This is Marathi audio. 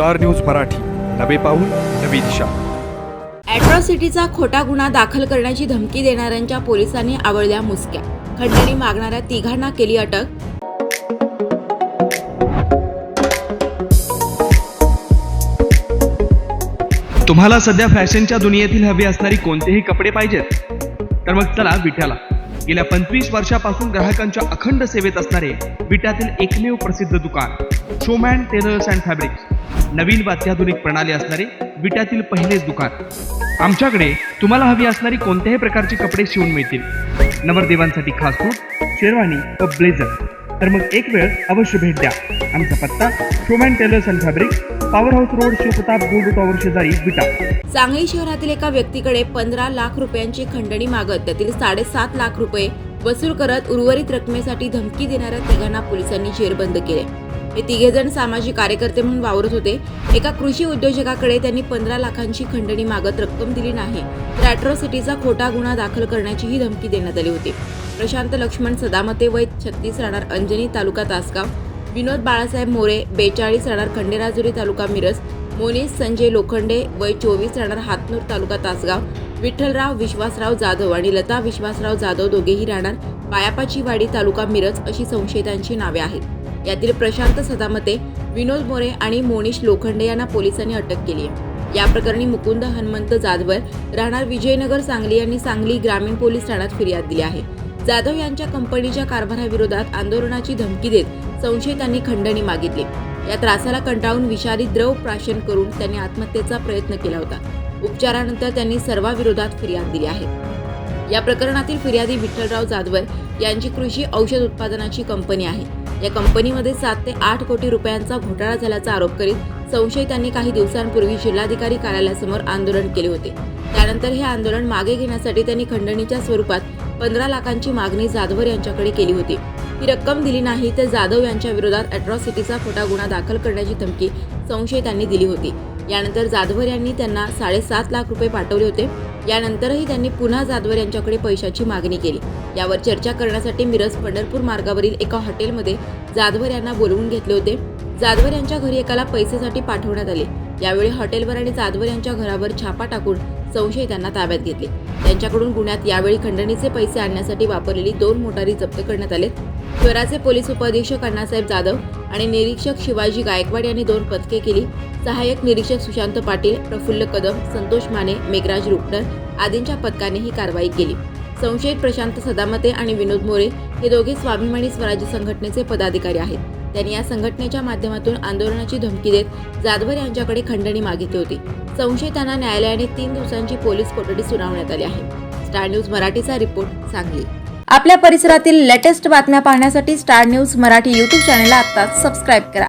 स्टार न्यूज मराठी, नवे पाऊल नवी दिशा. अॅट्रॉसिटीचा खोटा गुन्हा दाखल करण्याची धमकी देणाऱ्यांच्या पोलिसांनी आवळल्या मुसक्या. खंडणी मागणाऱ्या तिघांना केली अटक. तुम्हाला सध्या फॅशनच्या दुनियेतील हवे असणारी कोणतेही कपडे पाहिजेत तर मग चला विट्याला. गेल्या 25 वर्षापासून ग्राहकांच्या अखंड सेवेत असणारे विट्यातील एकमेव प्रसिद्ध दुकान शोमॅन टेलर्स अँड फॅब्रिक्स. नवीन व अत्याधुनिक प्रणाली असणारे विट्यातील पहिलेच दुकान. आमच्याकडे तुम्हाला हवी असणारी कोणत्याही प्रकारचे कपडे शिवून मिळतील. नवरदेवांसाठी खास सूट, शेरवानी व ब्लेझर. तर मग एक वेळ अवश्य भेट द्या. आमचा पत्ता showman tailors and fabrics, power house road, Shivpratap gold tower शेजारी, विटा. सांगली शहरातील एका व्यक्तीकडे 15 लाख रुपयांची खंडणी मागत त्यातील 7.5 लाख रुपये वसूल करत उर्वरित रकमेसाठी धमकी देणाऱ्या तिघांना पोलिसांनी जेरबंद केले. हे तिघेजण सामाजिक कार्यकर्ते म्हणून वावरत होते. एका कृषी उद्योजकाकडे त्यांनी 15 लाखांची खंडणी मागत रक्कम दिली नाही तर अॅट्रॉसिटीचा खोटा गुन्हा दाखल करण्याचीही धमकी देण्यात आली होती. प्रशांत लक्ष्मण सदामते, वय 36, राहणार अंजनी, तालुका तासगाव. विनोद बाळासाहेब मोरे, 42, राहणार खंडेराजुरी, तालुका मिरज. मोनिश संजय लोखंडे, वय 24, राहणार हातनूर, तालुका तासगाव. विठ्ठलराव विश्वासराव जाधव आणि लता विश्वासराव जाधव, दोघेही राहणार पायापाची वाडी, तालुका मिरज अशी संशयितांची नावे आहेत. यातील प्रशांत सदामते, विनोद मोरे आणि मोनिश लोखंडे यांना पोलिसांनी अटक केली आहे. या प्रकरणी मुकुंद हनुमंत जाधवर, राहणार विजयनगर, सांगली यांनी सांगली ग्रामीण पोलीस ठाण्यात फिर्याद दिली आहे. जाधव यांच्या कंपनीच्या कारभाराविरोधात आंदोलनाची धमकी देत संशयितांनी खंडणी मागितली. या त्रासाला कंटाळून विषारी द्रव प्राशन करून त्यांनी आत्महत्येचा प्रयत्न केला होता. उपचारानंतर त्यांनी सर्वांविरोधात फिर्याद दिली आहे. या प्रकरणातील फिर्यादी विठ्ठलराव जाधवर यांची कृषी औषध उत्पादनाची कंपनी आहे. या कंपनीमध्ये 7 ते 8 कोटी रुपयांचा घोटाळा झाल्याचा आरोप करीत संशयितांनी काही दिवसांपूर्वी जिल्हाधिकारी कार्यालयासमोर आंदोलन केले होते. त्यानंतर हे आंदोलन मागे घेण्यासाठी त्यांनी खंडणीच्या स्वरूपात 15 लाखांची मागणी जाधवर यांच्याकडे केली होती. ही रक्कम दिली नाही तर जाधव यांच्या विरोधात अॅट्रॉसिटीचा खोटा गुन्हा दाखल करण्याची धमकी संशयितांनी दिली होती. यानंतर जाधवर यांनी त्यांना 7.5 लाख रुपये पाठवले होते. यानंतरही त्यांनी पुन्हा जाधवर यांच्याकडे पैशाची मागणी केली. यावर चर्चा करण्यासाठी मिरज पंढरपूर मार्गावरील एका हॉटेलमध्ये जाधवर यांना बोलवून घेतले होते. जाधवर यांच्या घरी एकाला पैसेसाठी पाठवण्यात आले. यावेळी हॉटेलवर आणि जाधवर यांच्या घरावर छापा टाकून संशयितांना ताब्यात घेतले. त्यांच्याकडून गुन्ह्यात यावेळी खंडणीचे पैसे आणण्यासाठी वापरलेली 2 मोटारी जप्त करण्यात आले. शहराचे पोलीस उपअधीक्षक अण्णासाहेब जाधव आणि निरीक्षक शिवाजी गायकवाड यांनी 2 पथके केली. सहाय्यक निरीक्षक सुशांत पाटील, प्रफुल्ल कदम, संतोष माने, मेघराज रुपनर आदींच्या पथकाने ही कारवाई केली. संशयित प्रशांत सदामते आणि विनोद मोरे हे दोघे स्वाभिमानी स्वराज्य संघटनेचे पदाधिकारी आहेत. त्यांनी या संघटनेच्या माध्यमातून आंदोलनाची धमकी देत जाधवर यांच्याकडे खंडणी मागितली होती. संशयितांना न्यायालयाने 3 दिवसांची पोलीस कोठडी सुनावण्यात आली आहे. स्टार न्यूज मराठीचा रिपोर्ट, सांगली. आपल्या परिसरातील लेटेस्ट बातम्या पाहण्यासाठी स्टार न्यूज मराठी YouTube चॅनलला आत्ताच सबस्क्राईब करा.